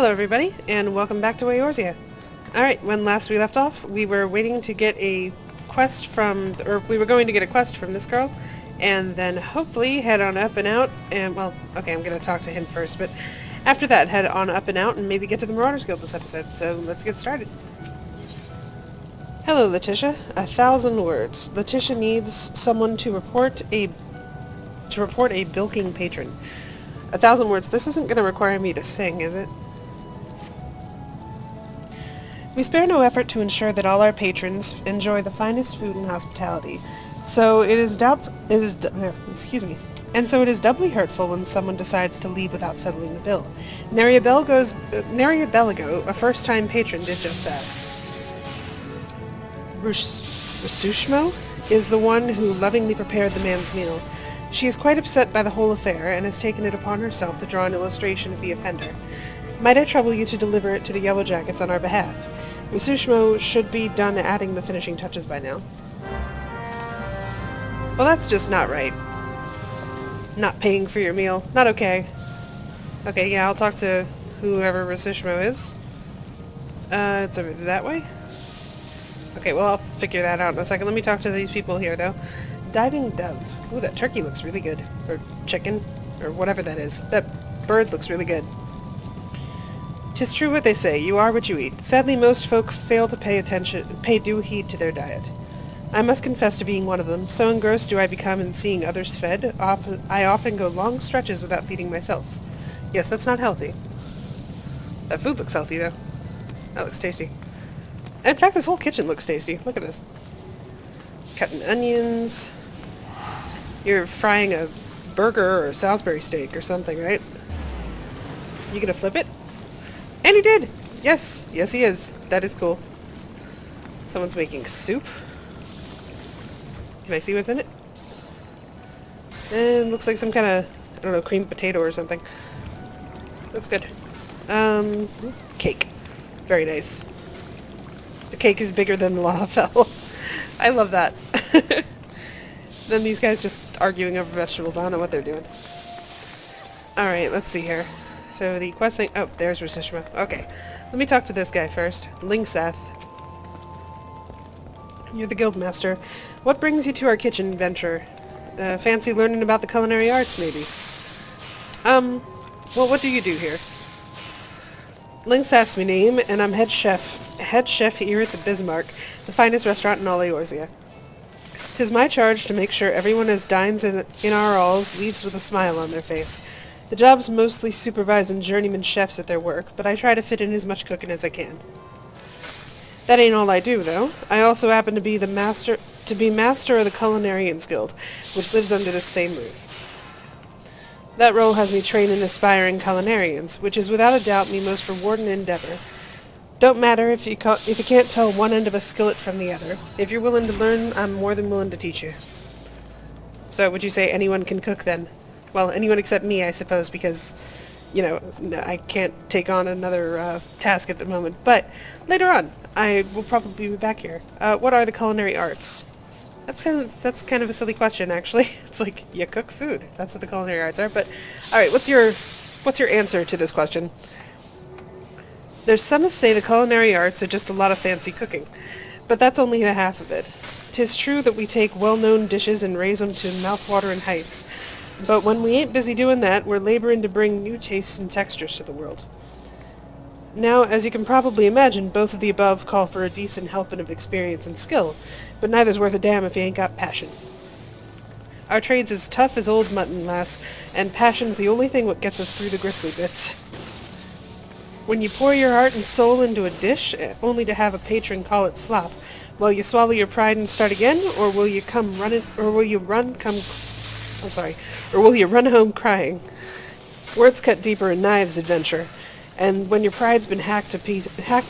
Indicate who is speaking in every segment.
Speaker 1: Hello everybody, and welcome back to Eorzea. Alright, when last we left off, we were waiting to get a quest from, or we were going to get a quest from this girl, and then hopefully head on up and out, and well, okay, I'm gonna talk to him first, but after that, head on up and out and maybe get to the Marauders Guild this episode, so let's get started. Hello, Letitia. 1,000 words. Letitia needs someone to report a bilking patron. 1,000 words. This isn't going to require me to sing, is it? We spare no effort to ensure that all our patrons enjoy the finest food and hospitality. So it is doubly hurtful when someone decides to leave without settling the bill. Nary Belago, a first-time patron, did just that. Rasushmo is the one who lovingly prepared the man's meal. She is quite upset by the whole affair, and has taken it upon herself to draw an illustration of the offender. Might I trouble you to deliver it to the Yellow Jackets on our behalf? Rasushmo should be done adding the finishing touches by now. Well, that's just not right. Not paying for your meal. Not okay. Okay, yeah, I'll talk to whoever Rasushmo is. It's over that way? Okay, well, I'll figure that out in a second. Let me talk to these people here, though. Diving dove. Ooh, that turkey looks really good. Or chicken. Or whatever that is. That bird looks really good. 'Tis true what they say, you are what you eat. Sadly, most folk fail to pay due heed to their diet. I must confess to being one of them. So engrossed do I become in seeing others fed, I often go long stretches without feeding myself. Yes, that's not healthy. That food looks healthy, though. That looks tasty. In fact, this whole kitchen looks tasty. Look at this. Cutting onions. You're frying a burger or a Salisbury steak or something, right? You gonna flip it? And he did! Yes! Yes, he is. That is cool. Someone's making soup. Can I see what's in it? And looks like some kind of, I don't know, creamed potato or something. Looks good. Cake. Very nice. The cake is bigger than the Lalafell. I love that. Then these guys just arguing over vegetables. I don't know what they're doing. Alright, let's see here. So the quest thing... Oh, there's Rasushma. Okay. Let me talk to this guy first. Limsa. You're the guildmaster. What brings you to our kitchen venture? Fancy learning about the culinary arts, maybe? Well, what do you do here? Limsa's my name, and I'm head chef here at the Bismarck, the finest restaurant in all Eorzea. 'Tis my charge to make sure everyone as dines in our halls leaves with a smile on their face. The job's mostly supervising journeyman chefs at their work, but I try to fit in as much cooking as I can. That ain't all I do, though. I also happen to be master of the Culinary Guild, which lives under the same roof. That role has me training aspiring culinarians, which is without a doubt my most rewarding endeavor. Don't matter if you can't tell one end of a skillet from the other. If you're willing to learn, I'm more than willing to teach you. So, would you say anyone can cook, then? Well, anyone except me, I suppose, because, you know, I can't take on another task at the moment. But later on, I will probably be back here. What are the culinary arts? That's kind of a silly question, actually. It's like, you cook food. That's what the culinary arts are. But, alright, what's your answer to this question? There's some who say the culinary arts are just a lot of fancy cooking. But that's only the half of it. 'Tis true that we take well-known dishes and raise them to mouth-watering heights. But when we ain't busy doing that, we're laboring to bring new tastes and textures to the world. Now, as you can probably imagine, both of the above call for a decent helping of experience and skill, but neither's worth a damn if you ain't got passion. Our trade's as tough as old mutton, lass, and passion's the only thing what gets us through the grisly bits. When you pour your heart and soul into a dish, only to have a patron call it slop, will you swallow your pride and start again, or will you run home crying? Words cut deeper in knives, adventure. And when your pride's been hacked to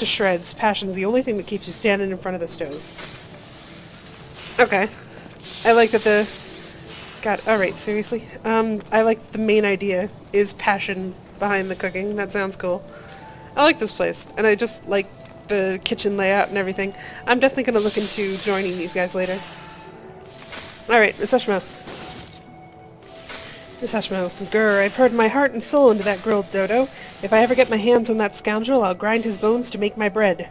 Speaker 1: shreds, passion's the only thing that keeps you standing in front of the stove. Okay. I like that God, alright, seriously? I like the main idea is passion behind the cooking. That sounds cool. I like this place, and I just like the kitchen layout and everything. I'm definitely going to look into joining these guys later. Alright, Rasushma. Miss Hushmo, grr, I've poured my heart and soul into that grilled dodo. If I ever get my hands on that scoundrel, I'll grind his bones to make my bread.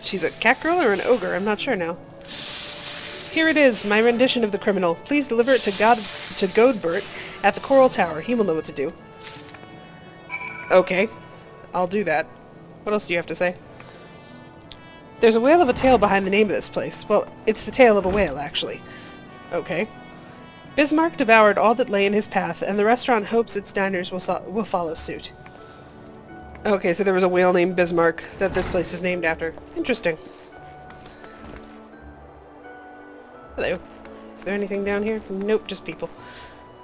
Speaker 1: She's a cat girl or an ogre? I'm not sure now. Here it is, my rendition of the criminal. Please deliver it to Godbert at the Coral Tower. He will know what to do. Okay, I'll do that. What else do you have to say? There's a whale of a tale behind the name of this place. Well, it's the tale of a whale, actually. Okay. Bismarck devoured all that lay in his path, and the restaurant hopes its diners will follow suit. Okay, so there was a whale named Bismarck that this place is named after. Interesting. Hello. Is there anything down here? Nope, just people.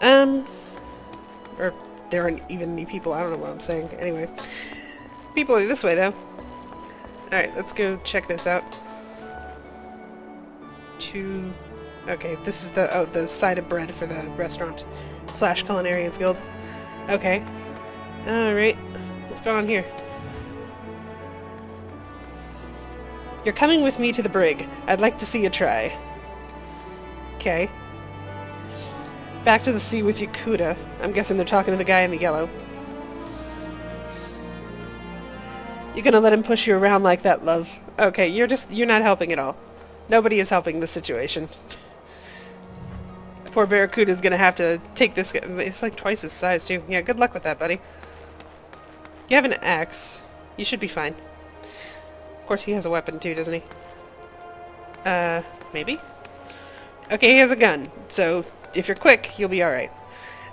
Speaker 1: Or there aren't even any people. I don't know what I'm saying. Anyway. People are this way, though. Alright, let's go check this out. Okay, this is the side of bread for the restaurant / Culinarians Guild. Okay. Alright. What's going on here? You're coming with me to the brig. I'd like to see you try. Okay. Back to the sea with Yakuta. I'm guessing they're talking to the guy in the yellow. You're gonna let him push you around like that, love. Okay, you're not helping at all. Nobody is helping the situation. Poor Barracuda's gonna have to take this. It's like twice his size, too. Yeah, good luck with that, buddy. You have an axe. You should be fine. Of course, he has a weapon, too, doesn't he? Maybe? Okay, he has a gun. So, if you're quick, you'll be alright.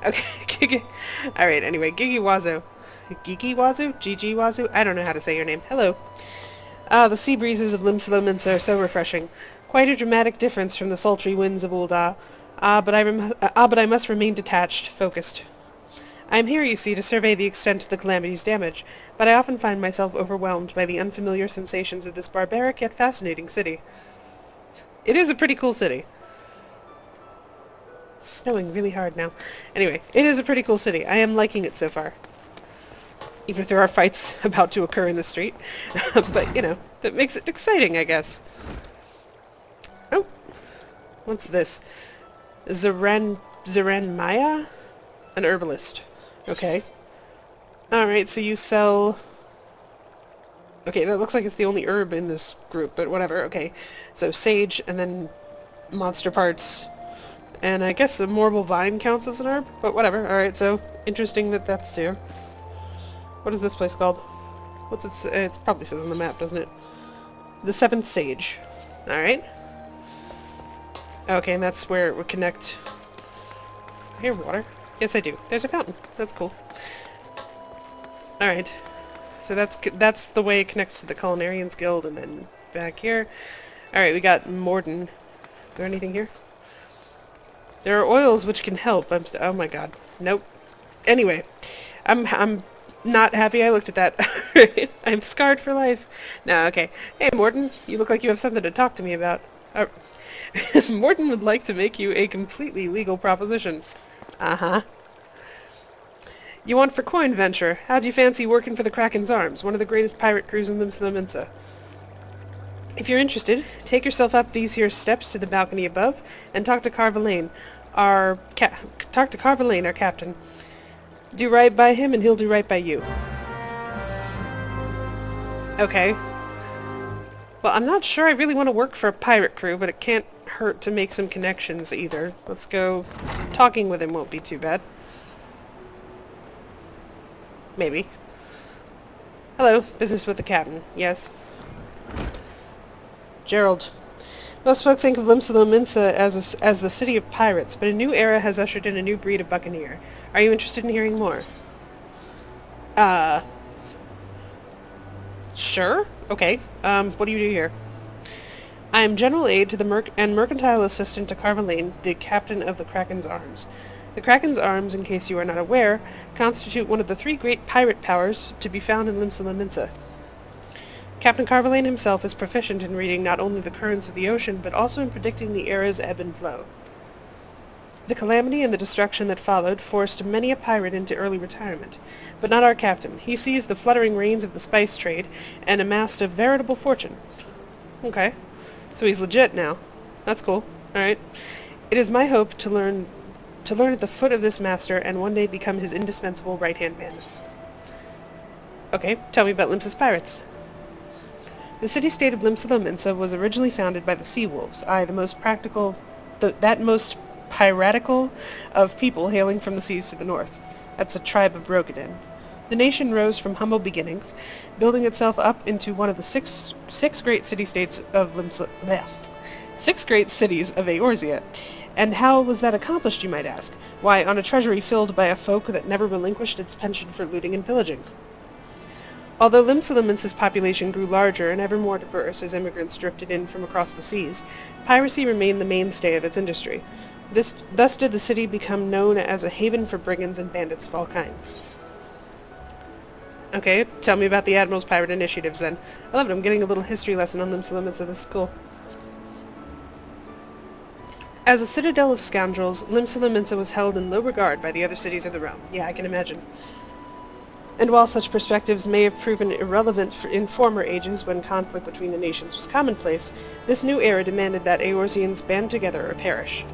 Speaker 1: Okay, alright, anyway, Gigi Wazo. Gigi Wazu? Gigi Wazu? I don't know how to say your name. Hello. The sea breezes of Limsa are so refreshing. Quite a dramatic difference from the sultry winds of Ul'dah. But I must remain detached, focused. I am here, you see, to survey the extent of the calamity's damage, but I often find myself overwhelmed by the unfamiliar sensations of this barbaric yet fascinating city. It is a pretty cool city. It's snowing really hard now. Anyway, it is a pretty cool city. I am liking it so far. Even if there are fights about to occur in the street. But, you know, that makes it exciting, I guess. Oh. What's this? Zaran Maya? An herbalist. Okay. Alright, so you sell... Okay, that looks like it's the only herb in this group, but whatever, okay. So sage, and then monster parts, and I guess a marble vine counts as an herb, but whatever. Alright, so interesting that that's here. What is this place called? What's it? It probably says on the map, doesn't it? The Seventh Sage. Alright. Okay, and that's where it would connect. I hear water. Yes, I do. There's a fountain. That's cool. Alright. So that's the way it connects to the Culinarians Guild, and then back here. Alright, we got Morden. Is there anything here? There are oils which can help. Oh my god. Nope. Anyway. I'm not happy I looked at that. I'm scarred for life. No, okay. Hey, Morden. You look like you have something to talk to me about. Morden would like to make you a completely legal proposition. Uh-huh. You want for coin venture? How'd you fancy working for the Kraken's Arms, one of the greatest pirate crews in Limsa? If you're interested, take yourself up these here steps to the balcony above, and talk to Carvalane, our captain. Do right by him, and he'll do right by you. Okay. Well, I'm not sure I really want to work for a pirate crew, but it can't hurt to make some connections either. Let's go. Talking with him won't be too bad. Maybe. Hello, business with the captain. Yes. Gerald. Most folk think of Limsa as the city of pirates, but a new era has ushered in a new breed of buccaneer. Are you interested in hearing more? Sure. Okay. What do you do here? I am general aide to the mercantile assistant to Carvalane, the captain of the Kraken's Arms. The Kraken's Arms, in case you are not aware, constitute one of the 3 great pirate powers to be found in Limsa. Captain Carvalane himself is proficient in reading not only the currents of the ocean, but also in predicting the era's ebb and flow. The calamity and the destruction that followed forced many a pirate into early retirement, but not our captain. He seized the fluttering reins of the spice trade and amassed a veritable fortune. Okay. So he's legit now. That's cool. Alright. It is my hope to learn to learn at the foot of this master and one day become his indispensable right-hand man. Okay, tell me about Limsa's pirates. The city-state of Limsa was originally founded by the Sea Wolves, the most practical, that most piratical of people hailing from the seas to the north. That's a tribe of Rogadin. The nation rose from humble beginnings, building itself up into one of the six great city-states of Limsa... bleh. 6 great cities of Eorzea. And how was that accomplished, you might ask? Why, on a treasury filled by a folk that never relinquished its penchant for looting and pillaging. Although Limsa's population grew larger and ever more diverse as immigrants drifted in from across the seas, piracy remained the mainstay of its industry. Thus did the city become known as a haven for brigands and bandits of all kinds. Okay, tell me about the Admiral's pirate initiatives then. I love it, I'm getting a little history lesson on Limsa, this is cool. As a citadel of scoundrels, Limsa was held in low regard by the other cities of the realm. Yeah, I can imagine. And while such perspectives may have proven irrelevant in former ages when conflict between the nations was commonplace, this new era demanded that Eorzeans band together or perish.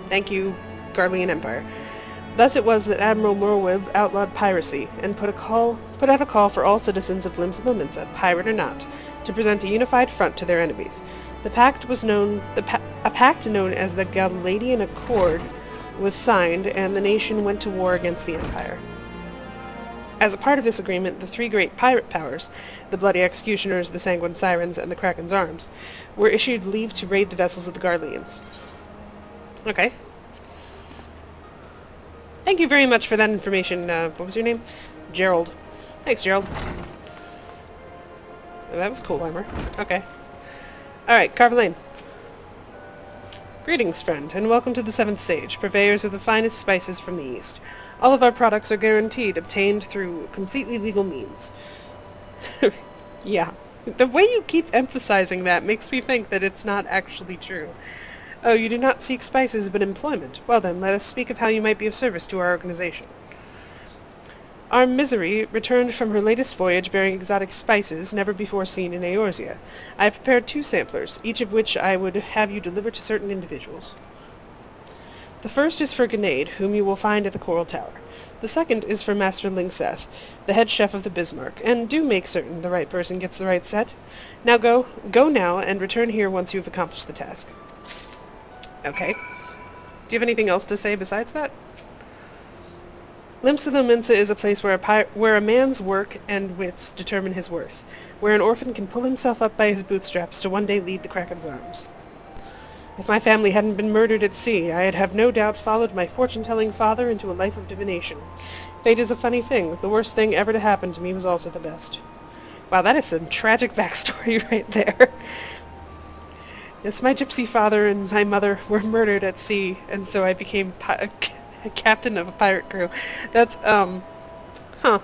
Speaker 1: Thank you, Garlean Empire. Thus it was that Admiral Morwib outlawed piracy and put out a call for all citizens of Limsa, pirate or not, to present a unified front to their enemies. The pact was a pact known as the Galadian Accord was signed, and the nation went to war against the Empire. As a part of this agreement, the 3 great pirate powers, the Bloody Executioners, the Sanguine Sirens, and the Kraken's Arms, were issued leave to raid the vessels of the Garleans. Okay. Thank you very much for that information. What was your name? Gerald. Thanks, Gerald. Oh, that was cool armor. Okay. Alright, Carvalane. Greetings, friend, and welcome to the 7th Sage, purveyors of the finest spices from the East. All of our products are guaranteed obtained through completely legal means. Yeah. The way you keep emphasizing that makes me think that it's not actually true. Oh, you do not seek spices but employment. Well then, let us speak of how you might be of service to our organization. Our Misery returned from her latest voyage bearing exotic spices never before seen in Eorzea. I have prepared 2 samplers, each of which I would have you deliver to certain individuals. The first is for Grenade, whom you will find at the Coral Tower. The second is for Master Lingseth, the head chef of the Bismarck, and do make certain the right person gets the right set. Now go now, and return here once you have accomplished the task. Okay. Do you have anything else to say besides that? Limsa is a place where a man's work and wits determine his worth, where an orphan can pull himself up by his bootstraps to one day lead the Kraken's arms. If my family hadn't been murdered at sea, I'd have no doubt followed my fortune-telling father into a life of divination. Fate is a funny thing. The worst thing ever to happen to me was also the best. Wow, that is some tragic backstory right there. Yes, my gypsy father and my mother were murdered at sea, and so I became a captain of a pirate crew. That's, huh.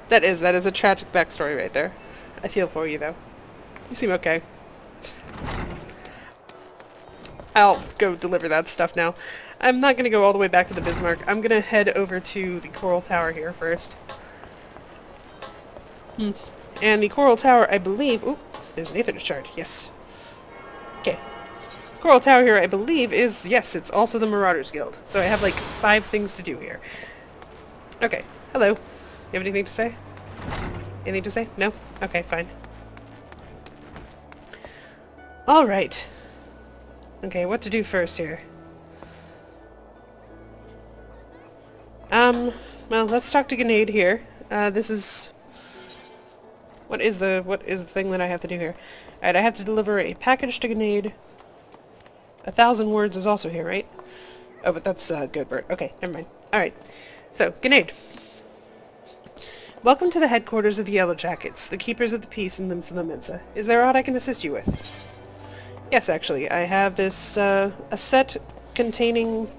Speaker 1: That is a tragic backstory right there. I feel for you, though. You seem okay. I'll go deliver that stuff now. I'm not going to go all the way back to the Bismarck. I'm going to head over to the Coral Tower here first. And the Coral Tower, I believe... Oop, there's an Aether shard. Yes. Okay. Coral Tower here, I believe, is... Yes, it's also the Marauders Guild. So I have, like, 5 things to do here. Okay. Hello. You have anything to say? Anything to say? No? Okay, fine. Alright. Okay, what to do first here? Well, let's talk to Grenade here. This is... What is the thing that I have to do here? Alright, I have to deliver a package to Grenade. 1,000 words is also here, right? Oh, but that's, Goodbert. Okay, never mind. Alright. So, Grenade. Welcome to the headquarters of the Yellow Jackets, the keepers of the peace in Limsa. Is there aught I can assist you with? Yes, actually. I have this, a set containing...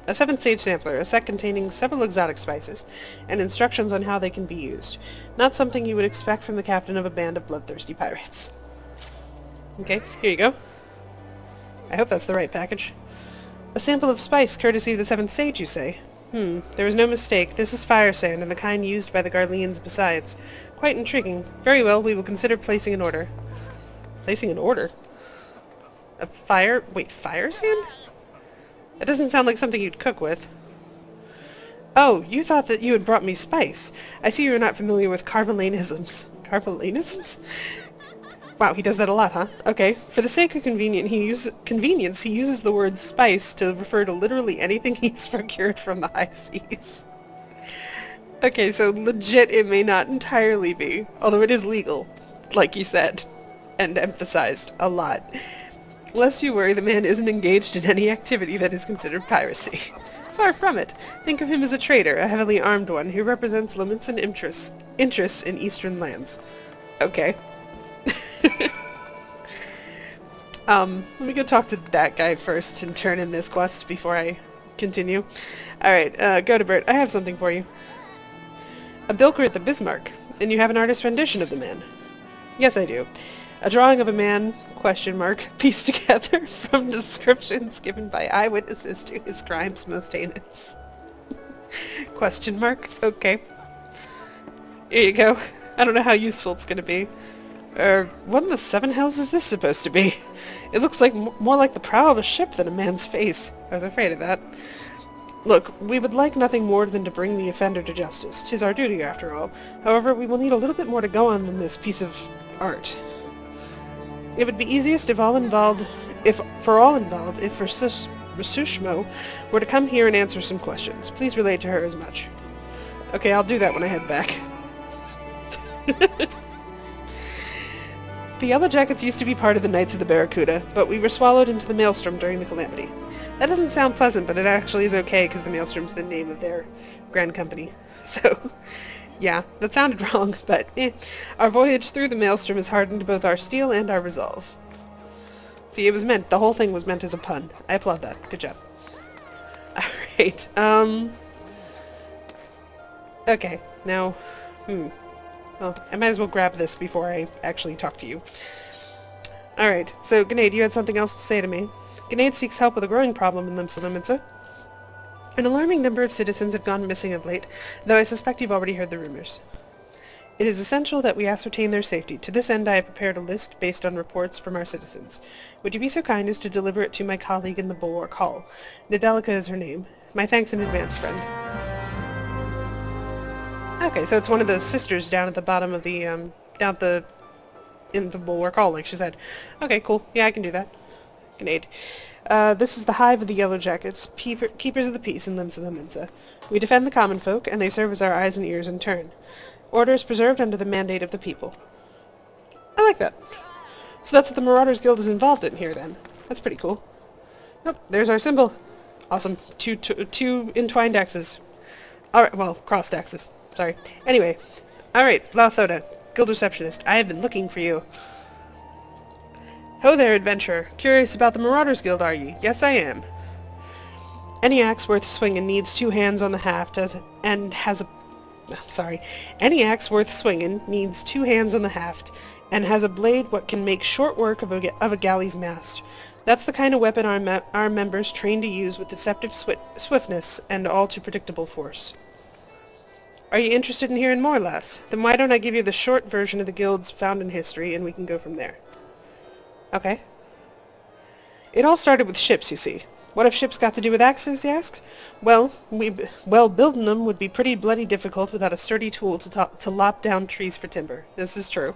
Speaker 1: a 7th Sage Sampler, a set containing several exotic spices, and instructions on how they can be used. Not something you would expect from the captain of a band of bloodthirsty pirates. Okay, here you go. I hope that's the right package. A sample of spice, courtesy of the 7th Sage, you say? There is no mistake. This is fire sand, and the kind used by the Garleans besides. Quite intriguing. Very well, we will consider placing an order. Placing an order? Wait, fire sand? It doesn't sound like something you'd cook with. Oh, you thought that you had brought me spice. I see you're not familiar with Carvelanisms. Carvelanisms? Wow, he does that a lot, huh? Okay. For the sake of convenience, he uses the word spice to refer to literally anything he's procured from the high seas. Okay, so legit it may not entirely be, although it is legal, like you said, and emphasized a lot. Lest you worry, the man isn't engaged in any activity that is considered piracy. Far from it. Think of him as a trader, a heavily armed one, who represents Limsa interests in eastern lands. Okay. Let me go talk to that guy first and turn in this quest before I continue. Alright, Godebert, I have something for you. A bilker at the Bismarck, and you have an artist's rendition of the man. Yes, I do. A drawing of a man, question mark, pieced together from descriptions given by eyewitnesses to his crimes most heinous. Question mark? Okay. Here you go. I don't know how useful it's gonna be. What in the seven hells is this supposed to be? It looks like more like the prow of a ship than a man's face. I was afraid of that. Look, we would like nothing more than to bring the offender to justice. 'Tis our duty, after all. However, we will need a little bit more to go on than this piece of art. It would be easiest if for all involved, if Rasushmo were to come here and answer some questions. Please relay to her as much. Okay, I'll do that when I head back. The Yellow Jackets used to be part of the Knights of the Barracuda, but we were swallowed into the Maelstrom during the Calamity. That doesn't sound pleasant, but it actually is okay, because the Maelstrom's the name of their grand company. So, yeah, that sounded wrong, but Our voyage through the Maelstrom has hardened both our steel and our resolve. See, the whole thing was meant as a pun. I applaud that. Good job. Alright, okay, now, well, I might as well grab this before I actually talk to you. Alright, so Grenade, you had something else to say to me. Grenade seeks help with a growing problem in Limsa. An alarming number of citizens have gone missing of late, though I suspect you've already heard the rumors. It is essential that we ascertain their safety. To this end I have prepared a list based on reports from our citizens. Would you be so kind as to deliver it to my colleague in the Bulwark Hall? Nedelica is her name. My thanks in advance, friend. Okay, so it's one of the sisters down at the bottom of the, in the Bulwark Hall, like she said. Okay, cool. Yeah, I can do that. Grenade. This is the hive of the Yellow Jackets, keepers of the peace in Limsa. We defend the common folk, and they serve as our eyes and ears in turn. Order is preserved under the mandate of the people. I like that. So that's what the Marauders Guild is involved in here, then. That's pretty cool. Oh, there's our symbol. Awesome. Two entwined axes. Alright, well, crossed axes. Sorry. Anyway. Alright, Lauthoda, Guild Receptionist. I have been looking for you. Ho there, adventurer. Curious about the Marauders Guild, are you? Yes, I am. Any axe worth swinging needs two hands on the haft Any axe worth swinging needs two hands on the haft and has a blade what can make short work of a galley's mast. That's the kind of weapon our members train to use with deceptive swiftness and all too predictable force. Are you interested in hearing more, lass? Then why don't I give you the short version of the guild's founding history and we can go from there. Okay. It all started with ships, you see. What have ships got to do with axes, you asked? Well, building them would be pretty bloody difficult without a sturdy tool to lop down trees for timber. This is true.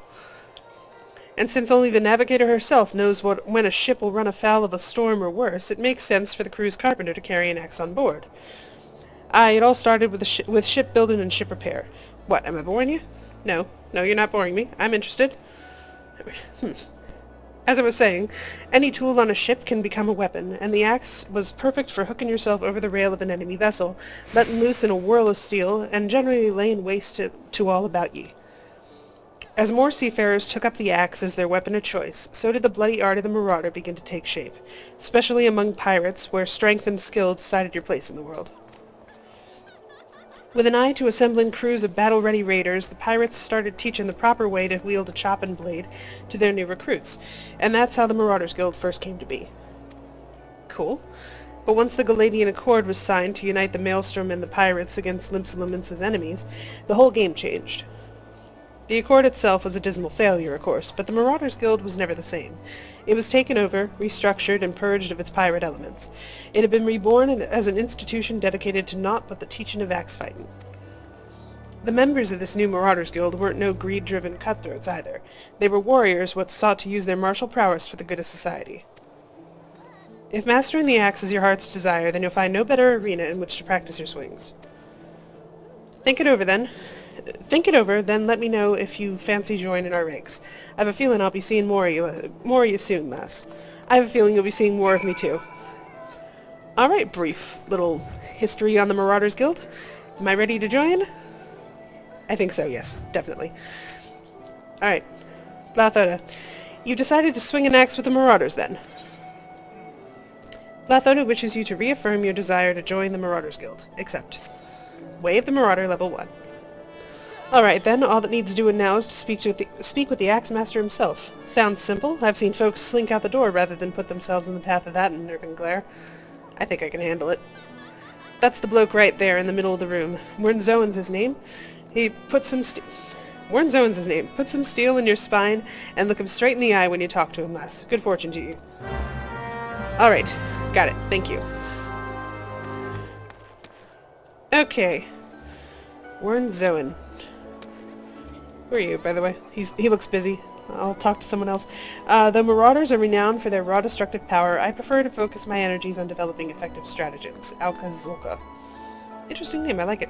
Speaker 1: And since only the navigator herself knows when a ship will run afoul of a storm or worse, it makes sense for the crew's carpenter to carry an axe on board. Aye, it all started with ship building and ship repair. What, am I boring you? No, you're not boring me. I'm interested. As I was saying, any tool on a ship can become a weapon, and the axe was perfect for hooking yourself over the rail of an enemy vessel, letting loose in a whirl of steel, and generally laying waste to all about ye. As more seafarers took up the axe as their weapon of choice, so did the bloody art of the marauder begin to take shape, especially among pirates, where strength and skill decided your place in the world. With an eye to assembling crews of battle-ready raiders, the pirates started teaching the proper way to wield a chop and blade to their new recruits, and that's how the Marauders Guild first came to be. Cool. But once the Galadian Accord was signed to unite the Maelstrom and the pirates against Limsa's enemies, the whole game changed. The Accord itself was a dismal failure, of course, but the Marauders Guild was never the same. It was taken over, restructured, and purged of its pirate elements. It had been reborn as an institution dedicated to naught but the teaching of axe fighting. The members of this new Marauders Guild weren't no greed-driven cutthroats either. They were warriors what sought to use their martial prowess for the good of society. If mastering the axe is your heart's desire, then you'll find no better arena in which to practice your swings. Think it over, then let me know if you fancy joining our ranks. I have a feeling I'll be seeing more of you soon, lass. I have a feeling you'll be seeing more of me, too. Alright, brief little history on the Marauders Guild. Am I ready to join? I think so, yes, definitely. Alright, Blathoda, you've decided to swing an axe with the Marauders, then. Blathoda wishes you to reaffirm your desire to join the Marauders Guild. Accept. Way of the Marauder, level 1. Alright then, all that needs doing now is to speak with the Axe Master himself. Sounds simple. I've seen folks slink out the door rather than put themselves in the path of that unnerving glare. I think I can handle it. That's the bloke right there in the middle of the room. Wernzoen's his name. Wernzoen's his name. Put some steel in your spine and look him straight in the eye when you talk to him, lass. Good fortune to you. Alright. Got it. Thank you. Okay. Wernzoen. Who are you, by the way? He looks busy. I'll talk to someone else. Though Marauders are renowned for their raw destructive power, I prefer to focus my energies on developing effective stratagems. Alkazolka. Interesting name, I like it.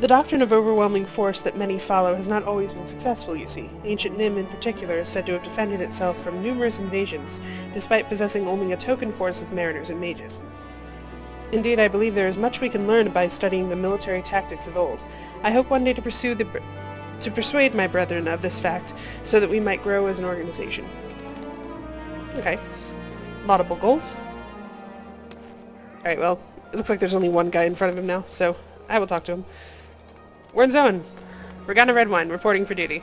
Speaker 1: The doctrine of overwhelming force that many follow has not always been successful, you see. Ancient Nim, in particular, is said to have defended itself from numerous invasions, despite possessing only a token force of mariners and mages. Indeed, I believe there is much we can learn by studying the military tactics of old. I hope one day to persuade my brethren of this fact, so that we might grow as an organization. Okay. Laudable goal. Alright, well, it looks like there's only one guy in front of him now, so I will talk to him. Wernzoen. Regana Redwine, reporting for duty.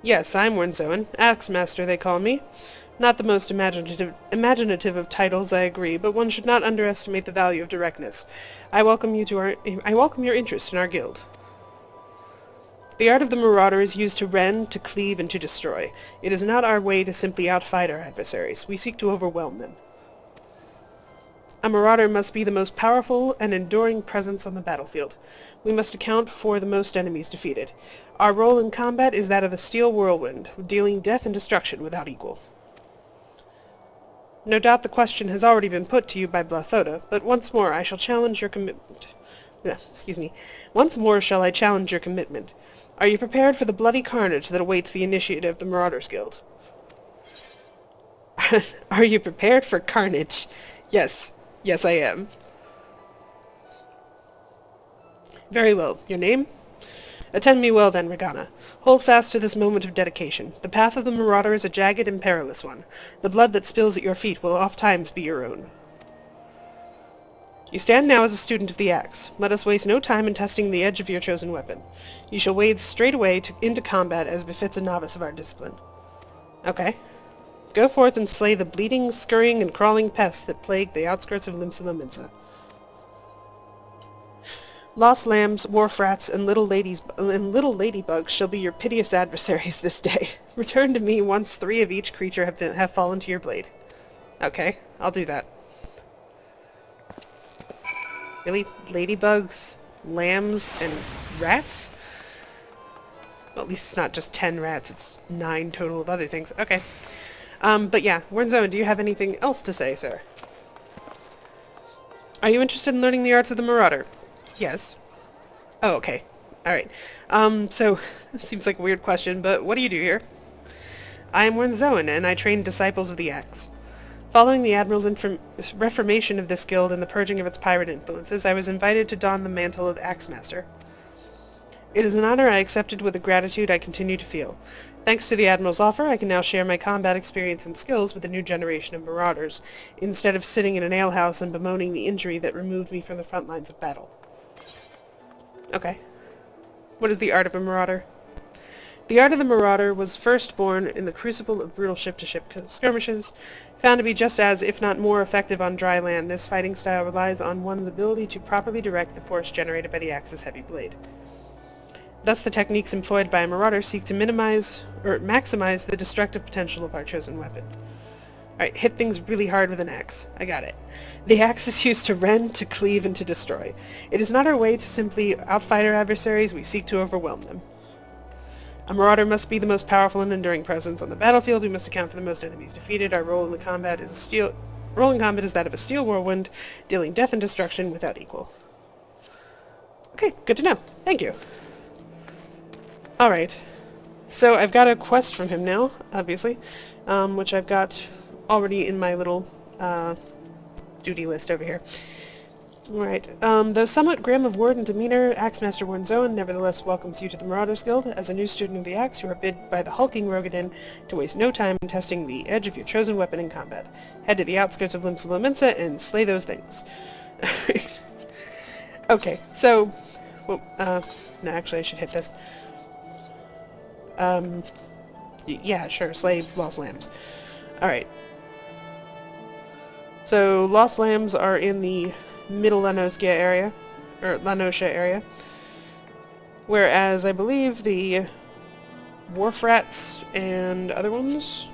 Speaker 1: Yes, I'm Wernzoen. Axe Master, they call me. Not the most imaginative of titles, I agree, but one should not underestimate the value of directness. I welcome your interest in our guild. The art of the Marauder is used to rend, to cleave, and to destroy. It is not our way to simply outfight our adversaries. We seek to overwhelm them. A Marauder must be the most powerful and enduring presence on the battlefield. We must account for the most enemies defeated. Our role in combat is that of a steel whirlwind, dealing death and destruction without equal. No doubt the question has already been put to you by Blathoda, but once more I shall challenge your commitment. Once more shall I challenge your commitment. Are you prepared for the bloody carnage that awaits the initiate of the Marauders Guild? Are you prepared for carnage? Yes. Yes, I am. Very well. Your name? Attend me well, then, Regana. Hold fast to this moment of dedication. The path of the Marauder is a jagged and perilous one. The blood that spills at your feet will oft-times be your own. You stand now as a student of the axe. Let us waste no time in testing the edge of your chosen weapon. You shall wade straight away into combat as befits a novice of our discipline. Okay. Go forth and slay the bleeding, scurrying, and crawling pests that plague the outskirts of Limsa. Lost lambs, wharf rats, and little ladybugs shall be your piteous adversaries this day. Return to me once 3 of each creature have fallen to your blade. Okay, I'll do that. Really? Ladybugs, lambs, and rats? Well, at least it's not just 10 rats, it's 9 total of other things. Okay. But yeah, Wernzoen, do you have anything else to say, sir? Are you interested in learning the arts of the Marauder? Yes. Oh, okay. Alright. So, this seems like a weird question, but what do you do here? I am Wernzoen, and I train disciples of the Axe. Following the Admiral's reformation of this guild and the purging of its pirate influences, I was invited to don the mantle of Axe Master. It is an honor I accepted with a gratitude I continue to feel. Thanks to the Admiral's offer, I can now share my combat experience and skills with a new generation of Marauders, instead of sitting in an alehouse and bemoaning the injury that removed me from the front lines of battle. Okay. What is the art of a Marauder? The art of the Marauder was first born in the crucible of brutal ship-to-ship skirmishes. Found to be just as, if not more, effective on dry land, this fighting style relies on one's ability to properly direct the force generated by the axe's heavy blade. Thus, the techniques employed by a Marauder seek to minimize, or maximize, the destructive potential of our chosen weapon. Alright, hit things really hard with an axe. I got it. The axe is used to rend, to cleave, and to destroy. It is not our way to simply outfight our adversaries, we seek to overwhelm them. A Marauder must be the most powerful and enduring presence on the battlefield. We must account for the most enemies defeated. Our role in combat is that of a steel whirlwind, dealing death and destruction without equal. Okay, good to know. Thank you. Alright. So I've got a quest from him now, obviously, which I've got already in my little duty list over here. Alright, though somewhat grim of word and demeanor, Axemaster Warnzoen nevertheless welcomes you to the Marauders Guild. As a new student of the Axe, you are bid by the hulking Regana to waste no time in testing the edge of your chosen weapon in combat. Head to the outskirts of Limsa and slay those things. Okay, so... Well, no, actually I should hit this. Yeah, sure, slay lost lambs. Alright. So, lost lambs are in the Middle Lanoskia area, or Lanosha area, whereas I believe the wharf rats and other ones,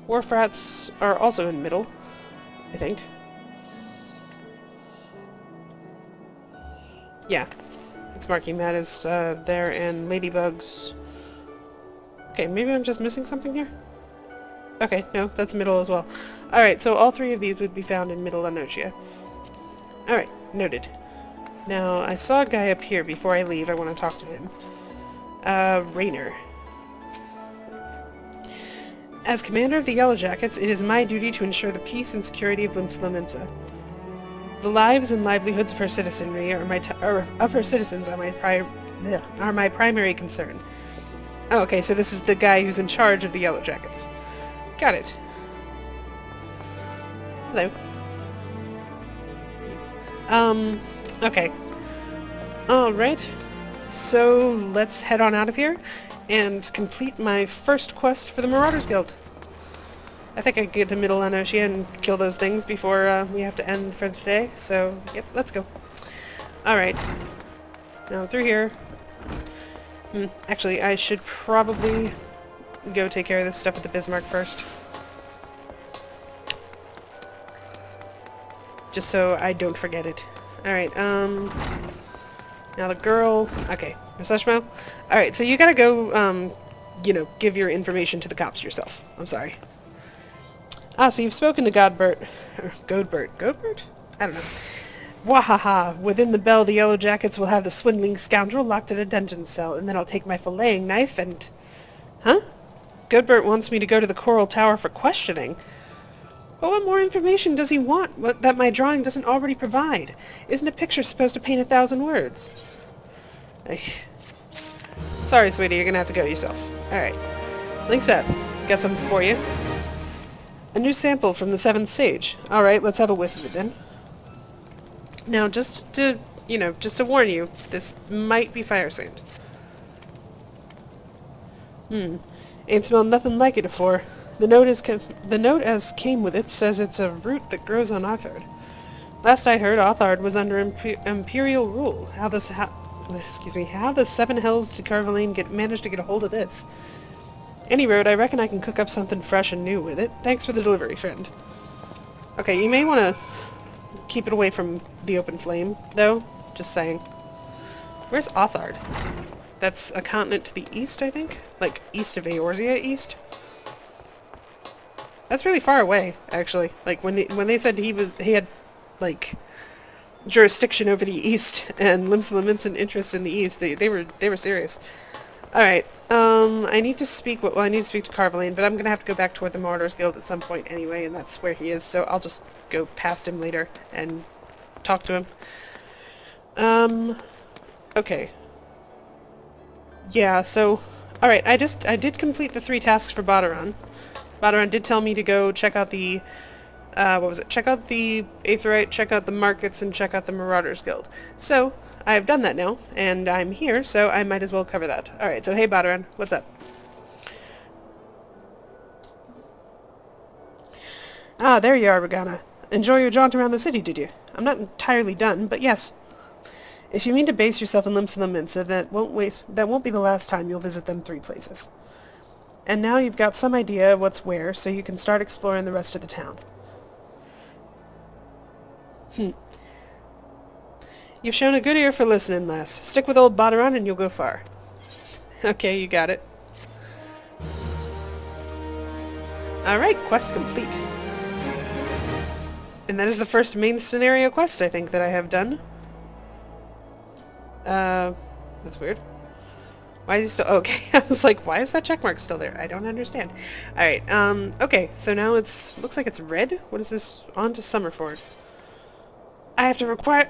Speaker 1: wharf rats are also in Middle, I think. Yeah, it's marking that as there, and ladybugs. Okay, maybe I'm just missing something here? Okay, no, that's Middle as well. Alright, so all three of these would be found in Middle Lanoskia. Alright, noted. Now, I saw a guy up here before I leave. I want to talk to him. Raynor. As commander of the Yellow Jackets, it is my duty to ensure the peace and security of Limsa. The lives and livelihoods of her citizenry are my primary concern. Oh, okay, so this is the guy who's in charge of the Yellow Jackets. Got it. Hello. Okay. Alright. So, let's head on out of here and complete my first quest for the Marauders Guild. I think I can get to Middle Lanosha and kill those things before we have to end for today, so, yep, let's go. Alright. Now, through here. Actually, I should probably go take care of this stuff at the Bismarck first. Just so I don't forget it. Alright, now the girl... Okay, Masashmo? Alright, so you gotta go, you know, give your information to the cops yourself. I'm sorry. Ah, so you've spoken to Godbert... Or Godbert. Godbert? I don't know. Wahaha! Within the bell, the Yellow Jackets will have the swindling scoundrel locked in a dungeon cell, and then I'll take my filleting knife and... Huh? Godbert wants me to go to the Coral Tower for questioning. But what more information does he want that my drawing doesn't already provide? Isn't a picture supposed to paint 1,000 words? Sorry, sweetie, you're gonna have to go yourself. Alright. Limsa, got something for you. A new sample from the 7th Sage. Alright, let's have a whiff of it then. Now, just to warn you, this might be fire sand. Ain't smelled nothing like it afore. The note as came with it says it's a root that grows on Othard. Last I heard, Othard was under imperial rule. How the 7 hells did Carvaline manage to get a hold of this? Any road, I reckon I can cook up something fresh and new with it. Thanks for the delivery, friend. Okay, you may want to keep it away from the open flame, though. Just saying. Where's Othard? That's a continent to the east, I think? Like, east of Eorzea east? That's really far away, actually. Like, when they said he had, like, jurisdiction over the east, and Limsa an interest in the east, they were serious. Alright, I need to speak to Carvaline, but I'm gonna have to go back toward the Marauders Guild at some point anyway, and that's where he is, so I'll just go past him later and talk to him. Okay. Yeah, so, alright, I did complete the 3 tasks for Baderon. Baderon did tell me to go check out the what was it? Check out the Aetherite, check out the markets, and check out the Marauders Guild. So, I have done that now, and I'm here, so I might as well cover that. Alright, so hey Baderon, what's up? Ah, there you are, Regana. Enjoy your jaunt around the city, did you? I'm not entirely done, but yes. If you mean to base yourself in Limsa and Limsa, that won't be the last time you'll visit them 3 places. And now you've got some idea of what's where, so you can start exploring the rest of the town. You've shown a good ear for listening, lass. Stick with old Baderon and you'll go far. Okay, you got it. Alright, quest complete. And that is the first main scenario quest, I think, that I have done. That's weird. Why is he still... Okay, I was like, why is that checkmark still there? I don't understand. Alright, okay, so now it's... Looks like it's red? What is this? On to Summerford. I have to require...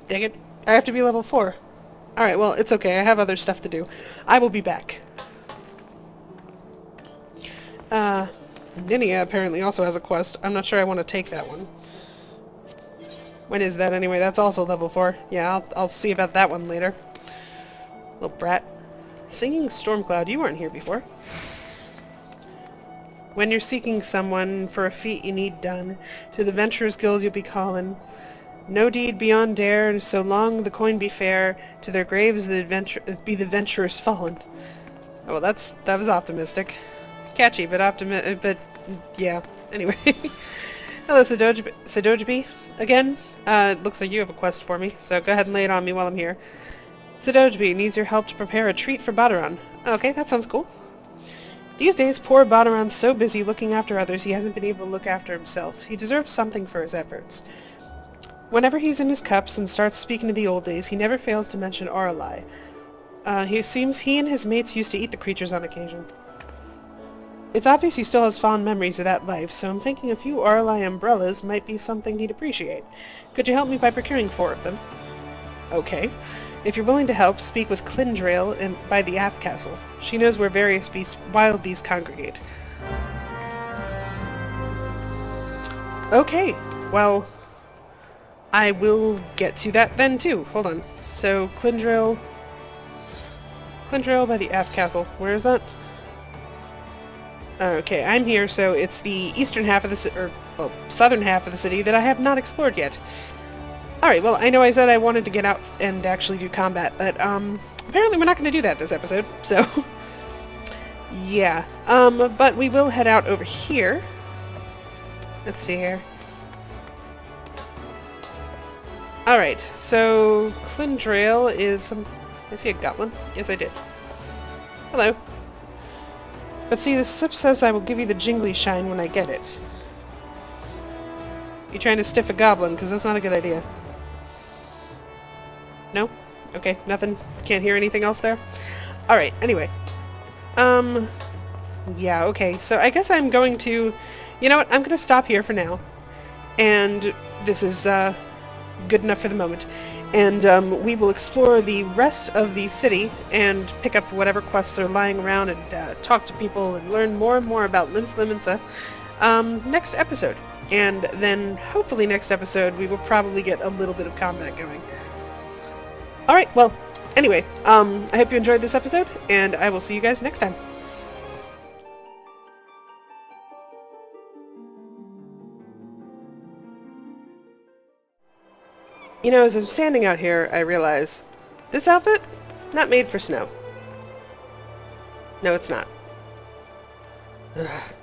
Speaker 1: dang it. I have to be level 4. Alright, well, it's okay. I have other stuff to do. I will be back. Ninia apparently also has a quest. I'm not sure I want to take that one. When is that anyway? That's also level 4. Yeah, I'll see about that one later. Little brat. Singing Stormcloud, you weren't here before. When you're seeking someone for a feat you need done, to the Venturers Guild you'll be calling. No deed beyond dare, so long the coin be fair, to their graves be the venturers fallen. Oh, well, that was optimistic. Catchy, but yeah. Anyway. Hello, Sidojbi. Again, it looks like you have a quest for me, so go ahead and lay it on me while I'm here. Sidojbi needs your help to prepare a treat for Baderon. Okay, that sounds cool. These days, poor Baderon's so busy looking after others he hasn't been able to look after himself. He deserves something for his efforts. Whenever he's in his cups and starts speaking of the old days, he never fails to mention Aurelai. He seems he and his mates used to eat the creatures on occasion. It's obvious he still has fond memories of that life, so I'm thinking a few Aurelai umbrellas might be something he'd appreciate. Could you help me by procuring 4 of them? Okay. If you're willing to help, speak with Clindrail by the Aft Castle. She knows where various wild beasts congregate. Okay, well, I will get to that then too. Hold on. So, Clindrail by the Aft Castle. Where is that? Okay, I'm here, so it's the eastern half of the city, or, well, southern half of the city that I have not explored yet. Alright, well, I know I said I wanted to get out and actually do combat, but, apparently we're not going to do that this episode, so... yeah, but we will head out over here. Let's see here. Alright, so, Clindrail is some... I see a goblin? Yes, I did. Hello. But see, the slip says I will give you the jingly shine when I get it. You trying to stiff a goblin, because that's not a good idea. No? Okay, nothing? Can't hear anything else there? Alright, anyway. Yeah, okay, so I guess I'm going to... You know what, I'm going to stop here for now. And this is, good enough for the moment. And, we will explore the rest of the city and pick up whatever quests are lying around and, talk to people and learn more and more about Limsa, next episode. And then, hopefully next episode, we will probably get a little bit of combat going. Alright, well, anyway, I hope you enjoyed this episode, and I will see you guys next time. You know, as I'm standing out here, I realize, this outfit? Not made for snow. No, it's not. Ugh.